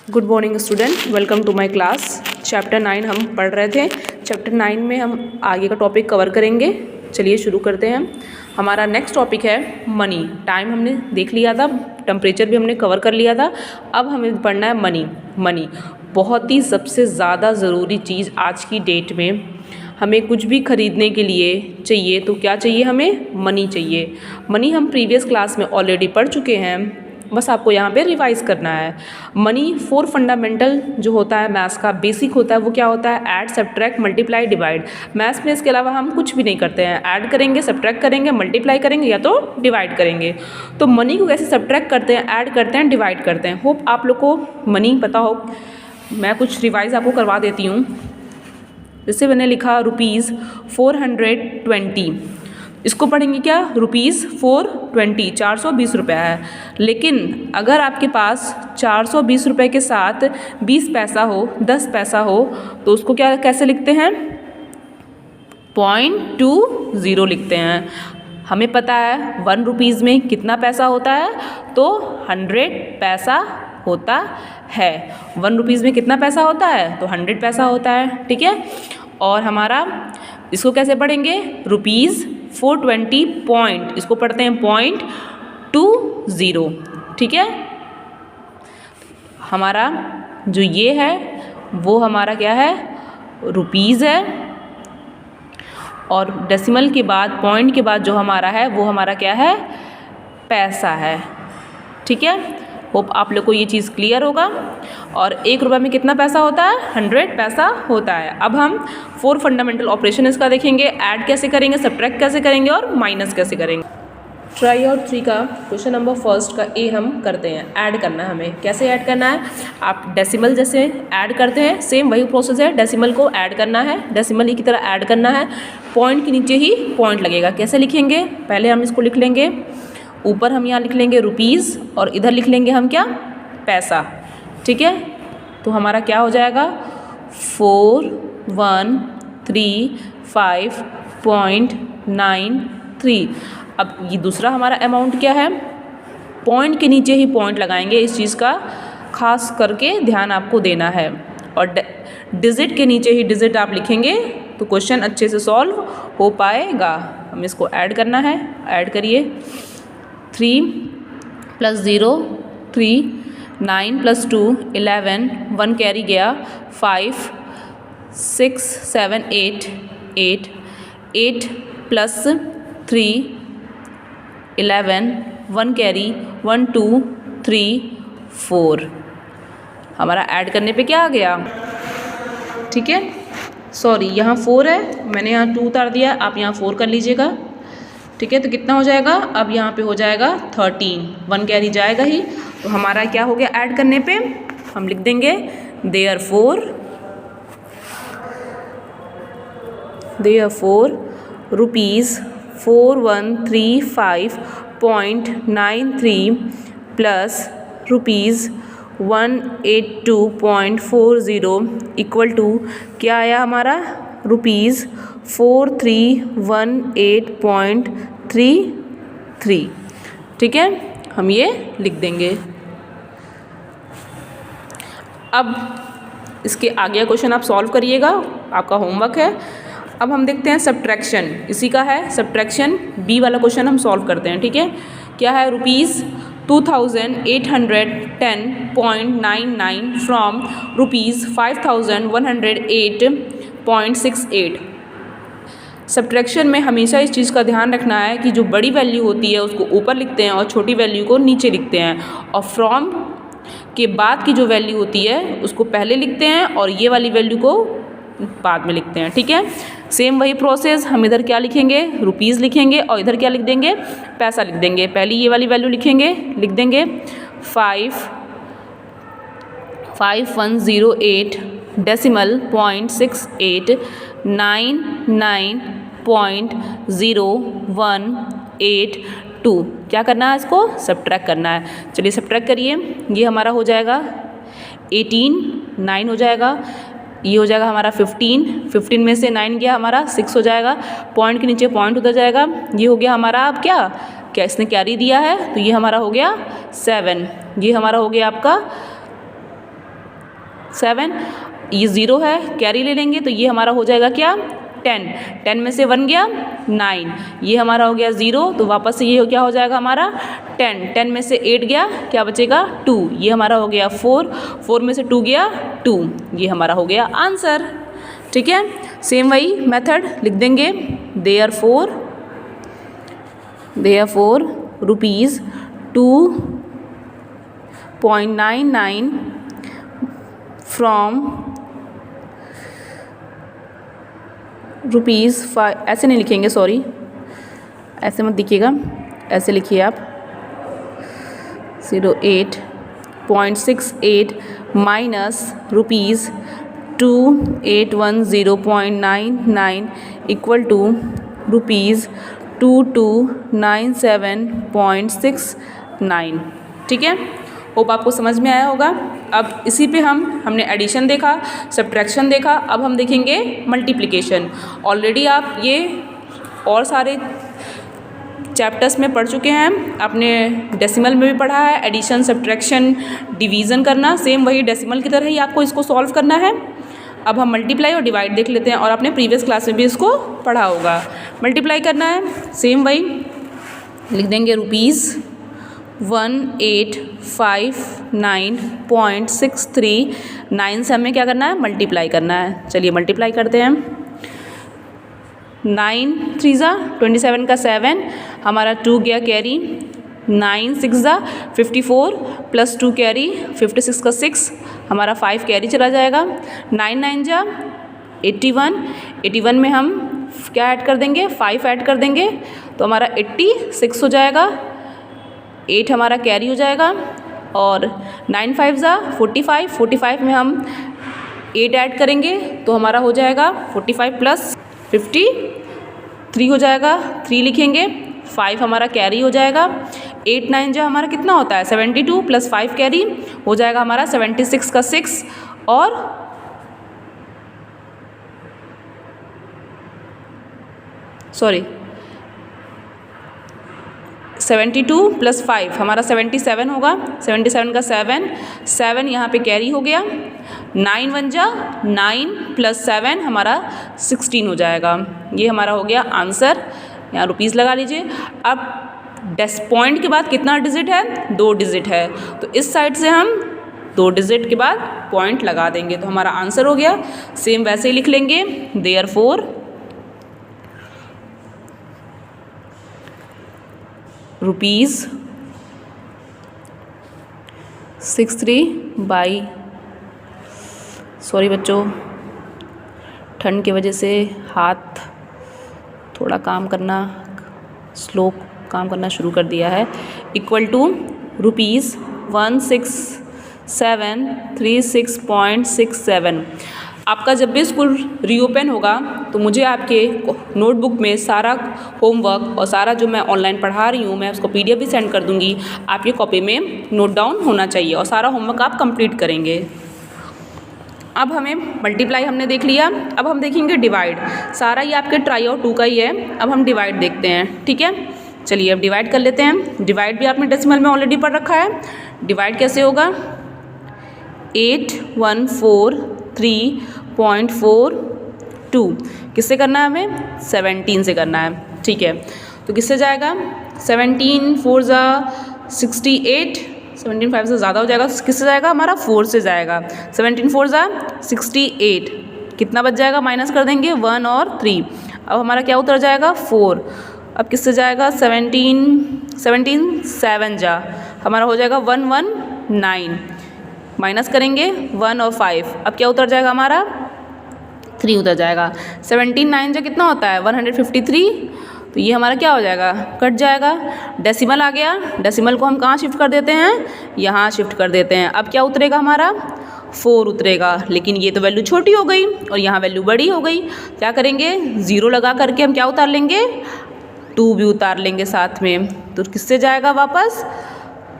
Good morning student, welcome to my class. Chapter 9 हम पढ़ रहे थे। चैप्टर 9 में हम आगे का टॉपिक कवर करेंगे। चलिए शुरू करते हैं। हमारा नेक्स्ट टॉपिक है मनी। टाइम हमने देख लिया था, टेम्परेचर भी हमने कवर कर लिया था। अब हमें पढ़ना है मनी। मनी बहुत ही सबसे ज़्यादा ज़रूरी चीज़ आज की डेट में। हमें कुछ भी खरीदने के लिए चाहिए तो क्या चाहिए, हमें मनी चाहिए। मनी हम प्रीवियस क्लास में ऑलरेडी पढ़ चुके हैं, बस आपको यहाँ पे रिवाइज करना है। मनी 4 फंडामेंटल जो होता है मैथ्स का बेसिक होता है, वो क्या होता है, add, subtract, multiply, divide. Maths में इसके अलावा हम कुछ भी नहीं करते हैं। ऐड करेंगे, सब्ट्रैक्ट करेंगे, मल्टीप्लाई करेंगे या तो डिवाइड करेंगे। तो मनी को कैसे सब्ट्रैक्ट करते हैं, ऐड करते हैं, डिवाइड करते हैं। होप आप लोग को मनी पता हो। मैं कुछ रिवाइज आपको करवा देती हूँ। जैसे मैंने लिखा रुपीज़ 420, इसको पढ़ेंगे क्या, रुपीज़ 420, 420 रुपये है। लेकिन अगर आपके पास 420 रुपये के साथ 20 पैसा हो, 10 पैसा हो, तो उसको क्या कैसे लिखते हैं, 0.20 लिखते हैं। हमें पता है 1 रुपीज़ में कितना पैसा होता है, तो 100 पैसा होता है। 1 रुपीज़ में कितना पैसा होता है, तो 100 पैसा होता है। ठीक है। और हमारा इसको कैसे पढ़ेंगे, रुपीज़ 420 पॉइंट, इसको पढ़ते हैं 0.20। ठीक है। हमारा जो ये है वो हमारा क्या है, रुपीज़ है। और डेसिमल के बाद, पॉइंट के बाद जो हमारा है वो हमारा क्या है, पैसा है। ठीक है। होप आप लोग को ये चीज़ क्लियर होगा। और 1 रुपये में कितना पैसा होता है, 100 पैसा होता है। अब हम 4 फंडामेंटल ऑपरेशन इसका देखेंगे। ऐड कैसे करेंगे, सब्ट्रैक्ट कैसे करेंगे और माइनस कैसे करेंगे। ट्राई आउट 3 का क्वेश्चन नंबर फर्स्ट का ए हम करते हैं। ऐड करना है हमें। कैसे ऐड करना है, आप डेसिमल जैसे ऐड करते हैं, सेम वही प्रोसेस है। डेसिमल को ऐड करना है, डेसिमल ही की तरह ऐड करना है। पॉइंट के नीचे ही पॉइंट लगेगा। कैसे लिखेंगे, पहले हम इसको लिख लेंगे, ऊपर हम यहाँ लिख लेंगे रुपीज़ और इधर लिख लेंगे हम क्या, पैसा। ठीक है। तो हमारा क्या हो जाएगा, 4135.93। अब ये दूसरा हमारा अमाउंट क्या है, पॉइंट के नीचे ही पॉइंट लगाएंगे। इस चीज़ का खास करके ध्यान आपको देना है। और डिजिट के नीचे ही डिजिट आप लिखेंगे तो क्वेश्चन अच्छे से सॉल्व हो पाएगा। हमें इसको ऐड करना है। ऐड करिए, 3 + 0 3, 9 + 2 11, 1 कैरी गया, 5 6 7 8 8 8 + 3 11, 1 कैरी, 1 2 3 4। हमारा ऐड करने पे क्या आ गया, ठीक है। सॉरी, यहाँ 4 है, मैंने यहाँ 2 उतार दिया, आप यहाँ 4 कर लीजिएगा। ठीक है। तो कितना हो जाएगा, अब यहाँ पे हो जाएगा 13, 1 कैरी जाएगा ही। तो हमारा क्या हो गया, ऐड करने पे हम लिख देंगे therefore rupees 4135.93 plus rupees 182.40 equal to क्या आया हमारा, रुपीज़ 4318.33। ठीक है। हम ये लिख देंगे। अब इसके आगे क्वेश्चन आप सॉल्व करिएगा, आपका होमवर्क है। अब हम देखते हैं सब्ट्रैक्शन, इसी का है सब्ट्रैक्शन। बी वाला क्वेश्चन हम सॉल्व करते हैं। ठीक है। क्या है, रुपीज़ 2810.99 फ्रॉम रुपीज़ 5108.68। सब्ट्रैक्शन में हमेशा इस चीज़ का ध्यान रखना है कि जो बड़ी वैल्यू होती है उसको ऊपर लिखते हैं और छोटी वैल्यू को नीचे लिखते हैं, और फ्रॉम के बाद की जो वैल्यू होती है उसको पहले लिखते हैं और ये वाली वैल्यू को बाद में लिखते हैं। ठीक है। सेम वही प्रोसेस, हम इधर क्या लिखेंगे, रुपीज़ लिखेंगे और इधर क्या लिख देंगे, पैसा लिख देंगे। पहले ये वाली वैल्यू लिखेंगे, लिख देंगे 5108 डेसिमल 0.6899.0182। क्या करना है, इसको सब्ट्रैक्ट करना है। चलिए सब्ट्रैक्ट करिए। ये हमारा हो जाएगा 18, 9 हो जाएगा। ये हो जाएगा हमारा 15, 15 में से 9 गया हमारा 6 हो जाएगा। पॉइंट के नीचे पॉइंट उधर जाएगा। ये हो गया हमारा, अब क्या इसने कैरी दिया है, तो ये हमारा हो गया 7। ये हमारा हो गया आपका 7, ये 0 है, कैरी ले लेंगे तो ये हमारा हो जाएगा क्या 10, 10 में से 1 गया 9, ये हमारा हो गया 0, तो वापस से ये क्या हो जाएगा हमारा 10, 10 में से 8 गया, क्या बचेगा 2, ये हमारा हो गया 4, 4 में से 2 गया 2, ये हमारा हो गया आंसर। ठीक है, सेम वही मेथड लिख देंगे, देयरफॉर रुपीज़ 2.99 फ्रॉम रुपीज़ 5, ऐसे नहीं लिखेंगे, सॉरी ऐसे मत लिखिएगा, ऐसे लिखिए आप 08.68 minus rupees 2810.99 equal to rupees 2297.69। ठीक है, होप आपको समझ में आया होगा। अब इसी पे हमने एडिशन देखा, सब्ट्रैक्शन देखा, अब हम देखेंगे मल्टीप्लिकेशन। ऑलरेडी आप ये और सारे चैप्टर्स में पढ़ चुके हैं, आपने डेसिमल में भी पढ़ा है, एडिशन, सब्ट्रैक्शन, डिवीज़न करना, सेम वही डेसिमल की तरह ही आपको इसको सॉल्व करना है। अब हम मल्टीप्लाई और डिवाइड देख लेते हैं, और आपने प्रीवियस क्लास में भी इसको पढ़ा होगा। मल्टीप्लाई करना है, सेम वही लिख देंगे, रुपीज़ 1859.639 से हमें क्या करना है, मल्टीप्लाई करना है। चलिए मल्टीप्लाई करते हैं, 9 3 27 का 7, हमारा 2 गया कैरी, 9 6 54 प्लस 2 कैरी 56 का 6, हमारा 5 कैरी चला जाएगा, 9 9 81, 81 में हम क्या ऐड कर देंगे, 5 ऐड कर देंगे तो हमारा 86 हो जाएगा, 8 हमारा कैरी हो जाएगा, और 9 5 45, 45 में हम 8 ऐड करेंगे तो हमारा हो जाएगा 45 प्लस 53 हो जाएगा, 3 लिखेंगे, 5 हमारा कैरी हो जाएगा, 8 9 जो हमारा कितना होता है 72 प्लस 5 कैरी हो जाएगा हमारा 76 का 6, और सॉरी 72 प्लस 5 हमारा 77 होगा, 77 का 7, 7 यहाँ पे कैरी हो गया, 9 1 9 प्लस 7 हमारा 16 हो जाएगा, ये हमारा हो गया आंसर। यहाँ रुपीज़ लगा लीजिए। अब पॉइंट के बाद कितना डिजिट है, 2 डिजिट है, तो इस साइड से हम 2 डिजिट के बाद पॉइंट लगा देंगे तो हमारा आंसर हो गया। सेम वैसे ही लिख लेंगे, देयरफॉर रुपीज़ 63 बाई, सॉरी बच्चों ठंड की वजह से हाथ थोड़ा स्लो काम करना शुरू कर दिया है, इक्वल टू रुपीज़ 16736.67। आपका जब भी स्कूल रीओपन होगा तो मुझे आपके नोटबुक में सारा होमवर्क और सारा जो मैं ऑनलाइन पढ़ा रही हूँ मैं उसको PDF भी सेंड कर दूँगी, आपकी कॉपी में नोट डाउन होना चाहिए और सारा होमवर्क आप कंप्लीट करेंगे। अब हमें मल्टीप्लाई हमने देख लिया, अब हम देखेंगे डिवाइड। सारा ये आपके ट्राई और 2 का ही है, अब हम डिवाइड देखते हैं। ठीक है, चलिए अब डिवाइड कर लेते हैं। डिवाइड भी आपने डेसिमल में ऑलरेडी पढ़ रखा है। डिवाइड कैसे होगा, 8143.42 किससे करना है हमें, 17 से करना है। ठीक है, तो किससे जाएगा, 17 4 68, 17 5 से ज़्यादा हो जाएगा, किससे जाएगा हमारा 4 से जाएगा, 17 4 68, कितना बच जाएगा, माइनस कर देंगे 1 और 3, अब हमारा क्या उतर जाएगा 4। अब किससे जाएगा, 17 7 हमारा हो जाएगा 119, माइनस करेंगे 1 और 5, अब क्या उतर जाएगा हमारा 3 उतर जाएगा। 17 9 कितना होता है 153, तो ये हमारा क्या हो जाएगा, कट जाएगा। डेसिमल आ गया, डेसिमल को हम कहाँ शिफ्ट कर देते हैं, यहाँ शिफ्ट कर देते हैं। अब क्या उतरेगा हमारा 4 उतरेगा, लेकिन ये तो वैल्यू छोटी हो गई और यहाँ वैल्यू बड़ी हो गई। क्या करेंगे, 0 लगा करके हम क्या उतार लेंगे, 2 भी उतार लेंगे साथ में, तो किससे जाएगा वापस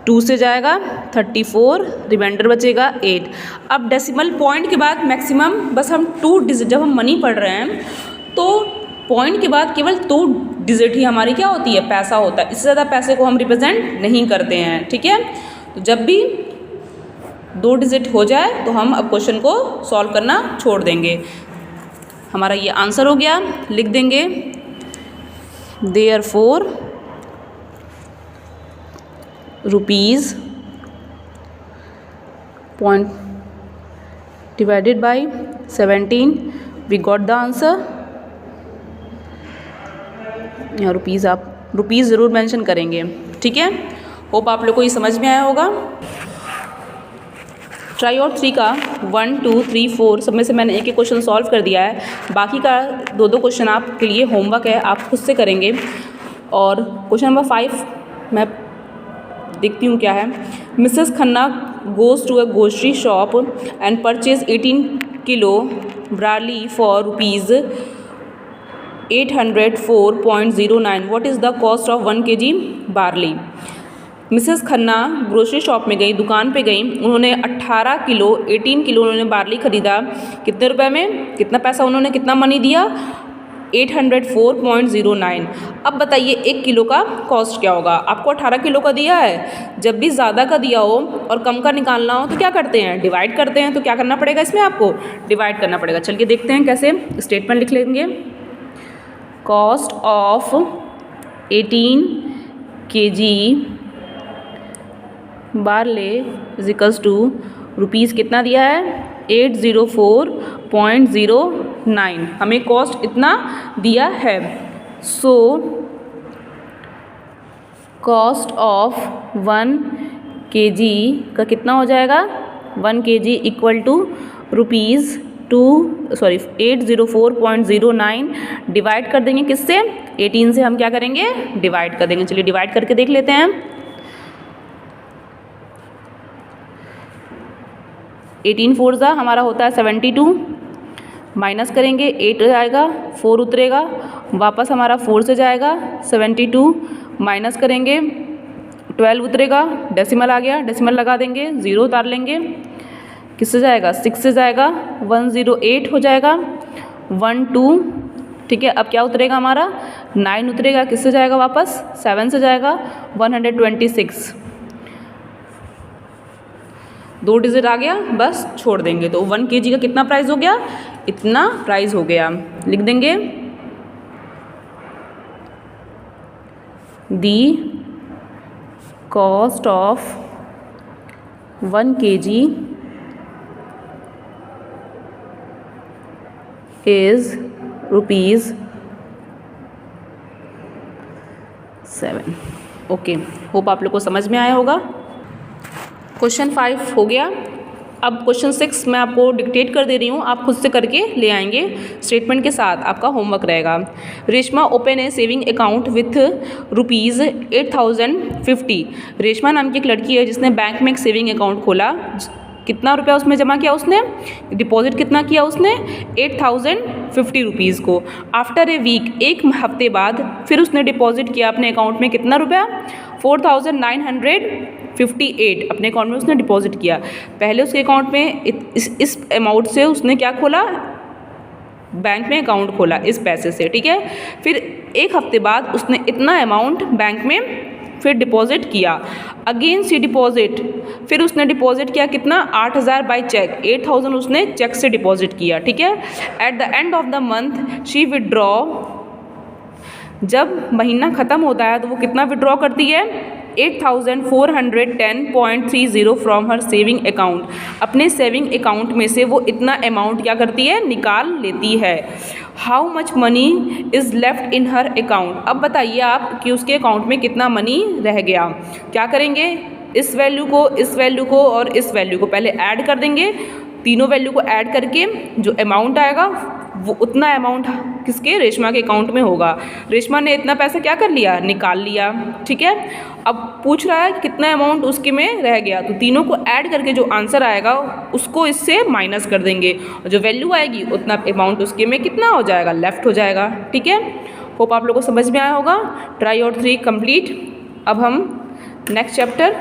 2 से जाएगा 34, रिमाइंडर बचेगा 8। अब डेसिमल पॉइंट के बाद मैक्सिमम बस हम 2 डिजिट, जब हम मनी पढ़ रहे हैं तो पॉइंट के बाद केवल 2 डिजिट ही हमारी क्या होती है, पैसा होता है। इससे ज़्यादा पैसे को हम रिप्रेजेंट नहीं करते हैं। ठीक है, तो जब भी 2 डिजिट हो जाए तो हम अब क्वेश्चन को सॉल्व करना छोड़ देंगे। हमारा ये आंसर हो गया, लिख देंगे therefore rupees point divided by 17 we got the answer. यहाँ रुपीज़ ज़रूर मेंशन करेंगे, ठीक है। होप आप लोग को ये समझ में आया होगा। ट्राई और 3 का 1, 2, 3, 4 सब में से मैंने एक एक क्वेश्चन सॉल्व कर दिया है। बाकी का 2 क्वेश्चन आपके लिए होमवर्क है, आप खुद से करेंगे। और क्वेश्चन नंबर 5 मैं देखती हूँ क्या है। Mrs Khanna goes to a grocery shop and purchase 18 kilo barley for rupees 804.09। What is the cost of 1 kg barley. Mrs Khanna grocery shop में गई, दुकान पे गई, उन्होंने 18 किलो उन्होंने बार्ली ख़रीदा। कितने रुपए में, कितना पैसा उन्होंने, कितना मनी दिया, 804.09। अब बताइए 1 किलो का कॉस्ट क्या होगा। आपको 18 किलो का दिया है, जब भी ज़्यादा का दिया हो और कम का निकालना हो तो क्या करते हैं, डिवाइड करते हैं। तो क्या करना पड़ेगा इसमें, आपको डिवाइड करना पड़ेगा। चलिए देखते हैं कैसे। स्टेटमेंट लिख लेंगे, cost of 18 kg barley is equals to rupees कितना दिया है, 804.09। हमें कॉस्ट इतना दिया है। सो कॉस्ट ऑफ 1 kg का कितना हो जाएगा, 1 kg equal to rupees 804.09 divide कर देंगे किससे, 18 से हम क्या करेंगे, डिवाइड कर देंगे। चलिए डिवाइड करके देख लेते हैं। 18 4 ज़ा हमारा होता है 72, माइनस करेंगे 8 जाएगा, 4 उतरेगा, वापस हमारा 4 से जाएगा 72, माइनस करेंगे 12 उतरेगा, डेसिमल आ गया, डेसिमल लगा देंगे, 0 उतार लेंगे, किससे जाएगा, 6 से जाएगा, 108 हो जाएगा, 12, ठीक है। अब क्या उतरेगा हमारा, 9 उतरेगा, किससे जाएगा वापस, 7 से जाएगा, 126, 2 डिजिट आ गया, बस छोड़ देंगे। तो 1 kg का कितना प्राइस हो गया, इतना प्राइस हो गया। लिख देंगे दी cost of 1 kg is ₹7। Okay, hope आप लोग को समझ में आया होगा। क्वेश्चन 5 हो गया। अब क्वेश्चन 6 मैं आपको डिक्टेट कर दे रही हूँ, आप खुद से करके ले आएंगे स्टेटमेंट के साथ, आपका होमवर्क रहेगा। Reshma open A saving account with rupees 8050। Reshma नाम की एक लड़की है जिसने बैंक में एक सेविंग अकाउंट खोला। कितना रुपया उसमें जमा किया उसने, डिपॉजिट कितना किया उसने, 8050 रुपीज़ को। आफ्टर ए वीक, एक हफ्ते बाद फिर उसने डिपॉजिट किया अपने अकाउंट में कितना रुपया, 4958 अपने अकाउंट में उसने डिपॉजिट किया। पहले उसके अकाउंट में इस अमाउंट से उसने क्या खोला, बैंक में अकाउंट खोला इस पैसे से, ठीक है। फिर एक हफ्ते बाद उसने इतना अमाउंट बैंक में फिर डिपॉजिट किया। अगेन सी डिपॉजिट, फिर उसने डिपॉजिट किया कितना, 8000 बाय चेक, 8000 उसने चेक से डिपॉजिट किया, ठीक है। At the end of the month she withdraw, जब महीना ख़त्म होता है तो वो कितना विड्रॉ करती है, 8410.30 फ्रॉम हर सेविंग अकाउंट। अपने सेविंग अकाउंट में से वो इतना अमाउंट क्या करती है, निकाल लेती है। How much money is left in her account. अब बताइए आप कि उसके अकाउंट में कितना मनी रह गया। क्या करेंगे, इस वैल्यू को, इस वैल्यू को और इस वैल्यू को पहले ऐड कर देंगे। तीनों वैल्यू को ऐड करके जो अमाउंट आएगा वो उतना अमाउंट किसके, रेशमा के अकाउंट में होगा। रेशमा ने इतना पैसा क्या कर लिया, निकाल लिया, ठीक है। अब पूछ रहा है कितना अमाउंट उसके में रह गया, तो तीनों को ऐड करके जो आंसर आएगा उसको इससे माइनस कर देंगे और जो वैल्यू आएगी उतना अमाउंट उसके में कितना हो जाएगा, लेफ्ट हो जाएगा, ठीक है। होप आप लोगों को समझ में आया होगा। ट्राई और 3 कंप्लीट। अब हम नेक्स्ट चैप्टर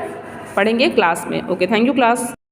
पढ़ेंगे क्लास में। Okay, thank you class.